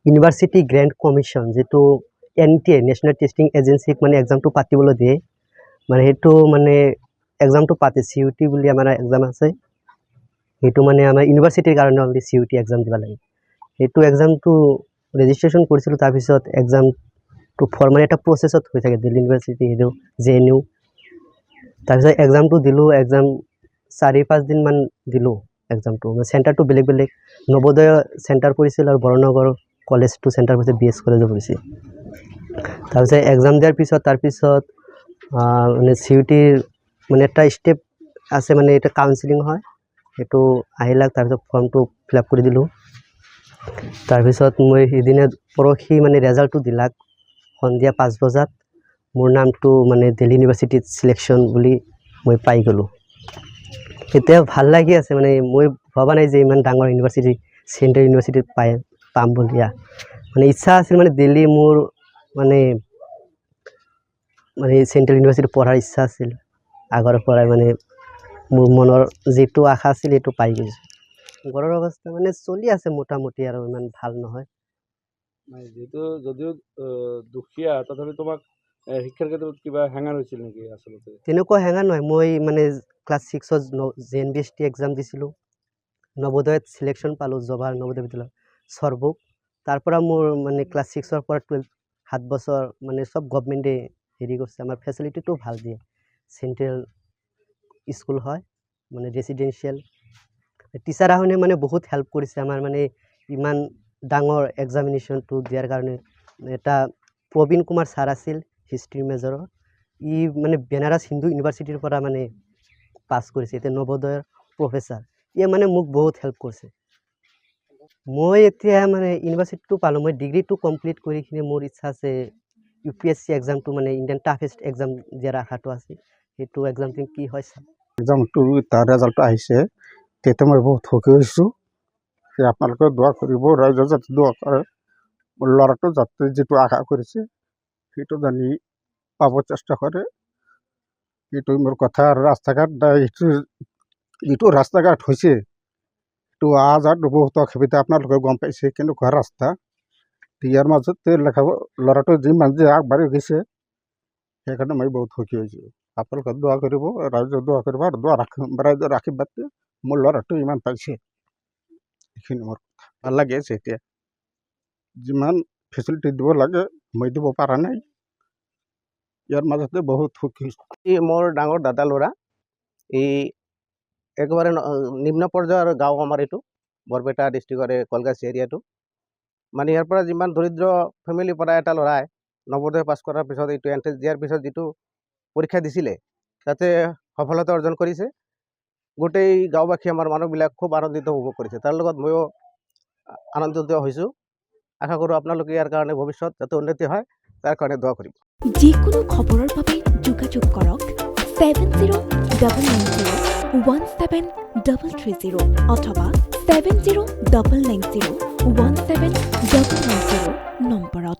university grant commission যিটো NTA national testing এজেঞ্চিক মানে এক্সামটো পাতিবলৈ দিয়ে মানে সেইটো মানে এক্সামটো পাতে CUT বুলি আমাৰ এক্সাম আছে সেইটো মানে আমাৰ ইউনিভাৰ্চিটিৰ কাৰণে অনলি CUT এক্সাম দিব লাগে সেইটো এক্সামটো ৰেজিষ্ট্ৰেশ্যন কৰিছিলোঁ তাৰপিছত এক্সামটো ফৰ্মালি এটা প্ৰচেছত হৈ থাকে দিল্লী ইউনিভাৰ্চিটি সেইটো JNU তাৰপিছত এক্সামটো দিলোঁ এক্সাম 4-5 দিনমান দিলোঁ এক্সামটো চেণ্টাৰটো বেলেগ বেলেগ নৱোদয় চেণ্টাৰ পৰিছিল আৰু বৰনগৰ কলেজটো চেণ্টাৰ পৰিছিল BS কলেজত পৰিছিল তাৰপিছত এক্সাম দিয়াৰ পিছত তাৰপিছত মানে CUTৰ মানে এটা ষ্টেপ আছে মানে এটা কাউন্সেলিং হয় সেইটো আহিলাক তাৰপিছত ফৰ্মটো ফিল আপ কৰি দিলোঁ তাৰপিছত মই সেইদিনা পৰহি মানে ৰেজাল্টটো দিলাক সন্ধিয়া 5 বজাত মোৰ নামটো মানে দিল্লী ইউনিভাৰ্চিটিত সিলেকশ্যন বুলি মই পাই গ'লোঁ এতিয়া ভাল লাগি আছে মানে মই ভবা নাই যে ইমান ডাঙৰ ইউনিভাৰ্চিটি চেণ্ট্ৰেল ইউনিভাৰ্চিটিত পাম বুলি মানে ইচ্ছা আছিল মানে দিল্লী মোৰ মানে চেণ্ট্ৰেল ইউনিভাৰ্চিটিত পঢ়াৰ ইচ্ছা আছিল আগৰ পৰাই মানে মোৰ মনৰ যিটো আশা আছিল সেইটো পাই গৈছোঁ ঘৰৰ অৱস্থা মানে চলি আছে মোটামুটি আৰু ইমান ভাল নহয় যেহেতু যদিও দুখীয়া তথাপি তোমাক শিক্ষাৰ ক্ষেত্ৰত কিবা হেঙাৰ হৈছিল নেকি আচলতে তেনেকুৱা হেঙাৰ নহয় মই মানে ক্লাছ 6ত JNBST এক্সাম দিছিলোঁ নৱোদয়ত সিলেকশ্যন পালোঁ জৱাহৰ নৱোদয় বিদ্যালয় সৰভোগ তাৰ পৰা মোৰ মানে ক্লাছ 6ৰ পৰা 12 7 বছৰ মানে সব গভৰ্ণমেণ্টে হেৰি কৰিছে আমাৰ ফেচিলিটিটো ভাল দিয়ে চেণ্ট্ৰেল স্কুল হয় মানে ৰেচিডেঞ্চিয়েল টিচাৰ আহনে মানে বহুত হেল্প কৰিছে আমাৰ মানে ইমান ডাঙৰ এক্সামিনেশ্যনটো দিয়াৰ কাৰণে এটা প্ৰবীণ কুমাৰ ছাৰ আছিল হিষ্ট্ৰী মেজৰৰ ই মানে বেনাৰস হিন্দু ইউনিভাৰ্চিটিৰ পৰা মানে পাছ কৰিছে এতিয়া নৱোদয়ৰ প্ৰফেচাৰ ইয়ে মানে মোক বহুত হেল্প কৰিছে মই এতিয়া মানে ইউনিভাৰ্চিটিটো পালোঁ মই ডিগ্ৰীটো কমপ্লিট কৰি কিনে মোৰ ইচ্ছা আছে UPSC এক্সামটো মানে ইণ্ডিয়ান টাফেষ্ট এক্সাম দিয়াৰ আশাটো আছে সেইটো এক্সামটো কি হয় এক্সামটো তাৰ ৰেজাল্টটো আহিছে তেতিয়া মই বহুত সুখী হৈছোঁ আপোনালোকে দোৱা কৰিব ৰাইজে যাতে দোৱা কৰে মোৰ ল'ৰাটো যাতে যিটো আশা কৰিছে সেইটো জানি পাব চেষ্টা কৰে এইটো মোৰ কথা আৰু ৰাস্তা ঘাট যিটো ৰাস্তা ঘাট হৈছে সেইটো অহা যোৱাত বহুত অসুবিধা আপোনালোকে গম পাইছে কেনেকুৱা ৰাস্তা ইয়াৰ মাজতে ল'ৰাটো যিমান যে আগবাঢ়ি গৈছে সেইকাৰণে মই বহুত সুখী হৈছোঁ আপোনালোকে দোৱা কৰিব ৰাইজে দোৱা কৰিব আৰু ৰাইজৰ আশীৰ্বাদ মোৰ ল'ৰাটো ইমান পাইছে এইখিনি মোৰ ভাল লাগি আছে এতিয়া যিমান ফেচিলিটি দিব লাগে মই দিব পৰা নাই ইয়াৰ মাজতে বহুত সুখী মোৰ ডাঙৰ দাদা ল'ৰা এই একেবাৰে নিম্ন পৰ্যায়ৰ গাঁও আমাৰ এইটো বৰপেটা ডিষ্ট্ৰিক্টৰ কলগাছি এৰিয়াটো মানে ইয়াৰ পৰা যিমান দৰিদ্ৰ ফেমিলিৰ পৰা এটা ল'ৰাই নৱোদয় পাছ কৰাৰ পিছত এইটো এণ্ট্ৰেঞ্চ দিয়াৰ পিছত যিটো পৰীক্ষা দিছিলে তাতে সফলতা অৰ্জন কৰিছে গোটেই গাঁওবাসী আমাৰ মানুহবিলাক খুব আনন্দিত উপভোগ কৰিছে তাৰ লগত ময়ো আনন্দিত হৈছোঁ আশা কৰোঁ আপোনালোকে ইয়াৰ কাৰণে ভৱিষ্যত যাতে উন্নতি হয় তাৰ কাৰণে দোৱা কৰিব যিকোনো খবৰৰ বাবে যোগাযোগ কৰক 7090173330 অথবা 7099017990 নম্বৰত